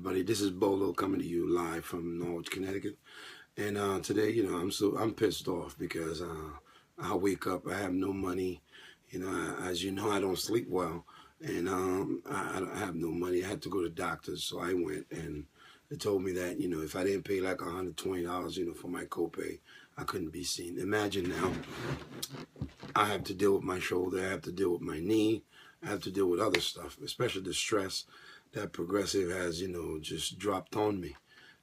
everybody? This is Bolo coming to you live from Norwich, Connecticut. And today, I'm pissed off because I wake up, I have no money. As you know, I don't sleep well, and I have no money. I had to go to doctors, so I went, and they told me that if I didn't pay like $120, for my copay, I couldn't be seen. Imagine now, I have to deal with my shoulder, I have to deal with my knee, I have to deal with other stuff, especially the stress that Progressive has, just dropped on me.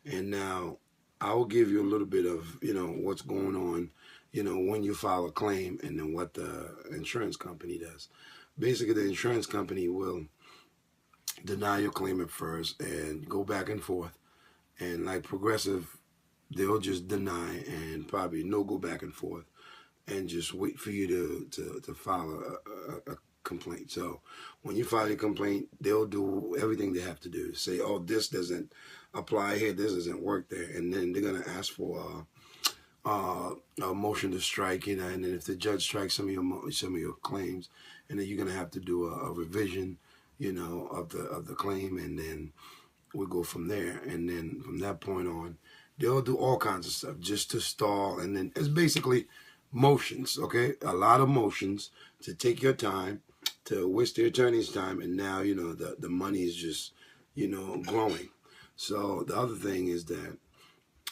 And now I will give you a little bit of, what's going on, when you file a claim and then what the insurance company does. Basically, the insurance company will deny your claim at first and go back and forth. And like Progressive, they'll just deny and probably no go back and forth and just wait for you to file a complaint. So when you file your complaint, they'll do everything they have to do. Say, oh, this doesn't apply here, this doesn't work there. And then they're going to ask for a motion to strike, and then if the judge strikes some of your claims, and then you're going to have to do a revision, of the claim, and then we'll go from there. And then from that point on, they'll do all kinds of stuff just to stall. And then it's basically motions, okay? A lot of motions to take your time, to waste the attorney's time, and now, the money is just, growing. So the other thing is that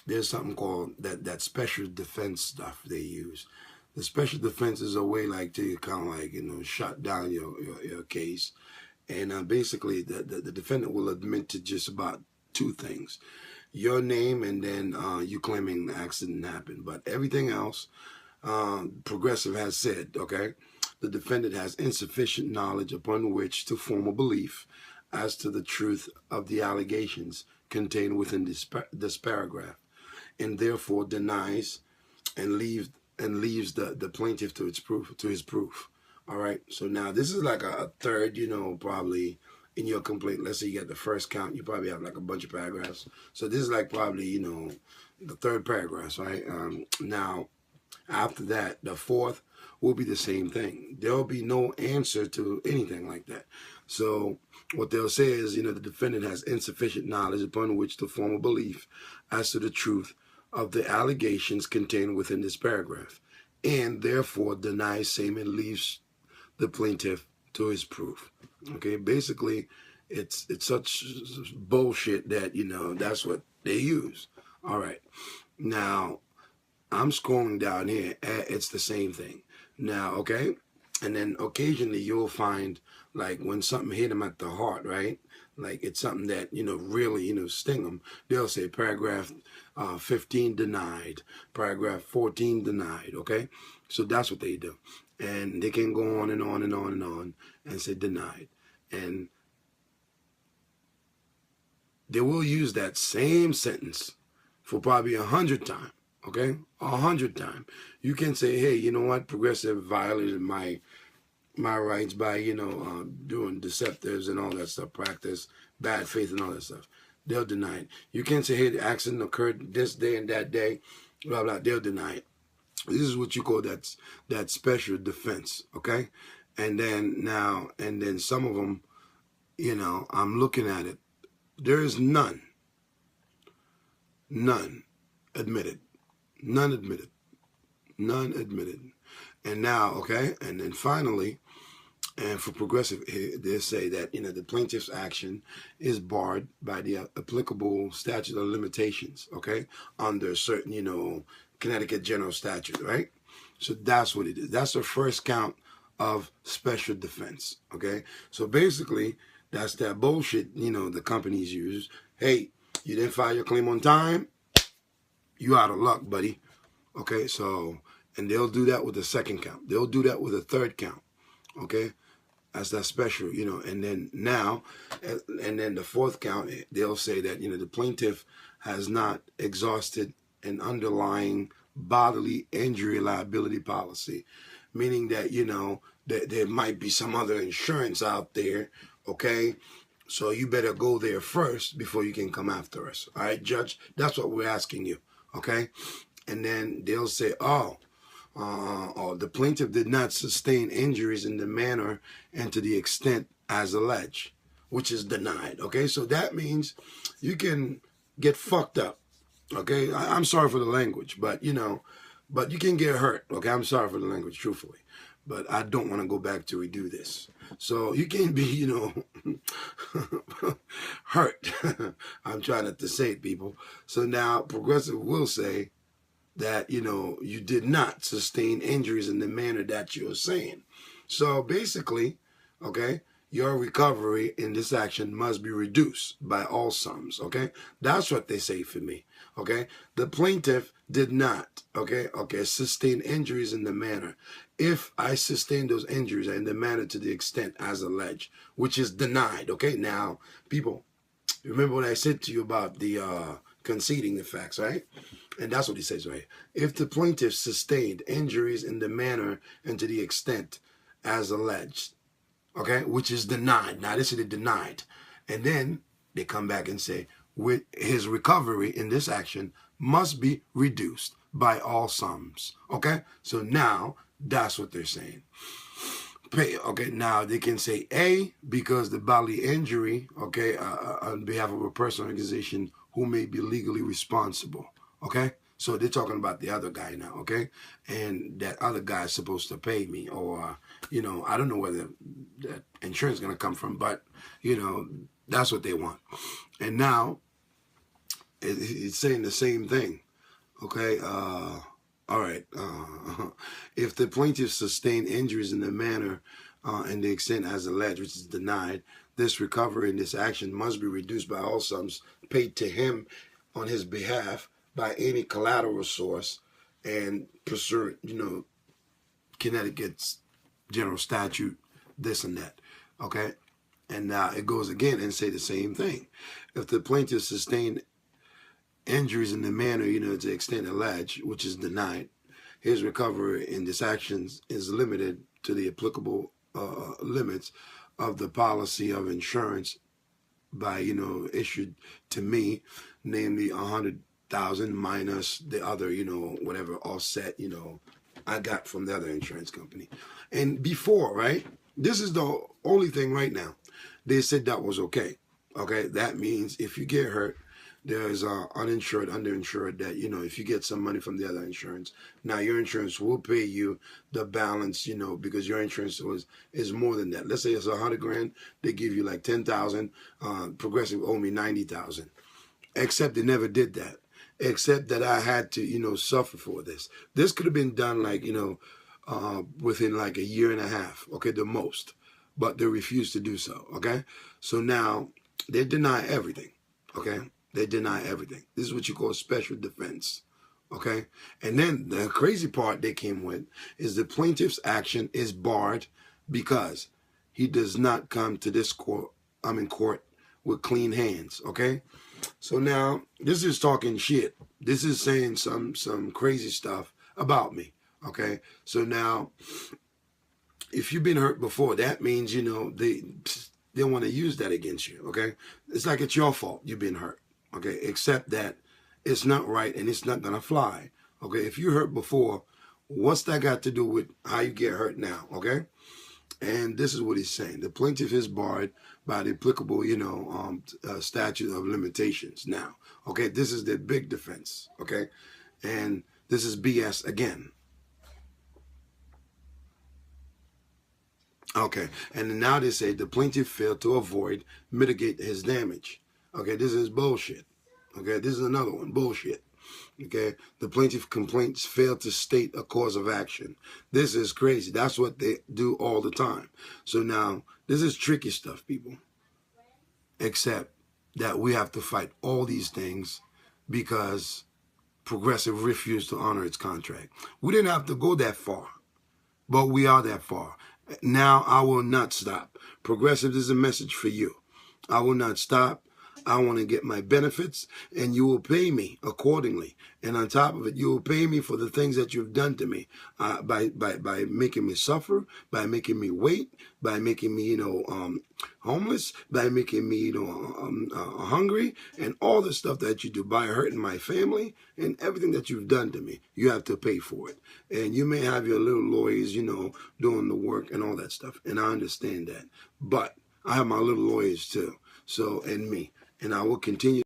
there's something called that special defense stuff they use. The special defense is a way like to kind of like, shut down your case. And basically the defendant will admit to just about two things: your name, and then you claiming the accident happened. But everything else, Progressive has said, okay, the defendant has insufficient knowledge upon which to form a belief as to the truth of the allegations contained within this paragraph, and therefore denies and leaves the plaintiff to his proof. All right. So now this is like a third, probably in your complaint. Let's say you got the first count, you probably have like a bunch of paragraphs. So this is like probably, the third paragraph, right? Now, after that, the fourth will be the same thing. There'll be no answer to anything like that. So what they'll say is, the defendant has insufficient knowledge upon which to form a belief as to the truth of the allegations contained within this paragraph, and therefore denies same and leaves the plaintiff to his proof. Okay, basically, it's such bullshit that, that's what they use. All right. Now, I'm scrolling down here. It's the same thing. Now, okay? And then occasionally you'll find, like, when something hit them at the heart, right? Like, it's something that, really, sting them. They'll say paragraph 15 denied, paragraph 14 denied, okay? So that's what they do. And they can go on and on and on and on and say denied. And they will use that same sentence for probably 100 times, okay? 100 times. You can say, hey, you know what? Progressive violated my rights by, doing deceptives and all that stuff, practice, bad faith and all that stuff. They'll deny it. You can't say, hey, the accident occurred this day and that day, blah, blah. They'll deny it. This is what you call that special defense, okay? And then some of them, I'm looking at it. There is none admitted. None admitted. None admitted. And now, okay, and then finally, and for Progressive, they say that, the plaintiff's action is barred by the applicable statute of limitations, okay, under certain, Connecticut general statute, right? So that's what it is. That's the first count of special defense, okay? So basically, that's that bullshit, the companies use. Hey, you didn't file your claim on time, you out of luck, buddy. Okay, so, and they'll do that with the second count. They'll do that with a third count, okay? That's that special, and then now, and then the fourth count, they'll say that, the plaintiff has not exhausted an underlying bodily injury liability policy, meaning that, that there might be some other insurance out there, okay? So you better go there first before you can come after us, all right, Judge? That's what we're asking you, okay? And then they'll say, the plaintiff did not sustain injuries in the manner and to the extent as alleged. which is denied. Okay, so that means you can get fucked up. Okay, I'm sorry for the language, but but you can get hurt. Okay, I'm sorry for the language, truthfully, but I don't want to go back to redo this. So you can be, hurt. I'm trying not to say it, people. So now Progressive will say that, you did not sustain injuries in the manner that you're saying. So basically, okay, your recovery in this action must be reduced by all sums, okay? That's what they say for me, okay? The plaintiff did not, okay, sustain injuries in the manner. If I sustain those injuries in the manner to the extent as alleged, which is denied, okay? Now, people, remember what I said to you about the conceding the facts, right? And that's what he says right here. If the plaintiff sustained injuries in the manner and to the extent as alleged, okay, which is denied. Now, this is denied. And then they come back and say, with his recovery in this action must be reduced by all sums. Okay, so now that's what they're saying. Okay, now they can say A, because the bodily injury, okay, on behalf of a person or organization who may be legally responsible. Okay, so they're talking about the other guy now, okay? And that other guy is supposed to pay me, or, I don't know where that insurance is going to come from, but, that's what they want. And now it's saying the same thing, okay? All right. If the plaintiff sustained injuries in the manner and the extent as alleged, which is denied, this recovery in this action must be reduced by all sums paid to him on his behalf by any collateral source and pursuant, Connecticut's general statute, this and that, okay? And now it goes again and say the same thing. If the plaintiff sustained injuries in the manner, to the extent alleged, which is denied, his recovery in this action is limited to the applicable limits of the policy of insurance by, issued to me, namely 100,000 minus the other, whatever offset, I got from the other insurance company. And before, right, this is the only thing right now. They said that was okay. Okay, that means if you get hurt, there's uninsured, underinsured that, if you get some money from the other insurance, now your insurance will pay you the balance, because your insurance is more than that. Let's say it's 100 grand, they give you like 10,000, Progressive owe me 90,000. Except they never did that. Except that I had to, suffer for this. This could have been done like, within like a year and a half, okay, the most. But they refused to do so, okay? So now they deny everything, okay? They deny everything. This is what you call special defense, okay? And then the crazy part they came with is the plaintiff's action is barred because he does not come to this court, court with clean hands, okay? So now this is talking shit. This is saying some crazy stuff about me, okay? So now, if you've been hurt before, that means, they want to use that against you, okay? It's like it's your fault you've been hurt, okay? Except that it's not right and it's not going to fly, okay? If you hurt before, what's that got to do with how you get hurt now, okay? And this is what he's saying. The plaintiff is barred by the applicable, statute of limitations now, okay? This is the big defense, okay? And this is BS again. Okay, and now they say the plaintiff failed to mitigate his damage. Okay, this is bullshit. Okay, this is another one, bullshit. Okay, the plaintiff complaints failed to state a cause of action. This is crazy. That's what they do all the time. So now, this is tricky stuff, people. Except that we have to fight all these things because Progressive refused to honor its contract. We didn't have to go that far, but we are that far. Now I will not stop. Progressive, this is a message for you. I will not stop. I want to get my benefits, and you will pay me accordingly. And on top of it, you will pay me for the things that you've done to me by making me suffer, by making me wait, by making me, homeless, by making me, hungry, and all the stuff that you do, by hurting my family and everything that you've done to me. You have to pay for it. And you may have your little lawyers, doing the work and all that stuff. And I understand that. But I have my little lawyers too. So, and me. And I will continue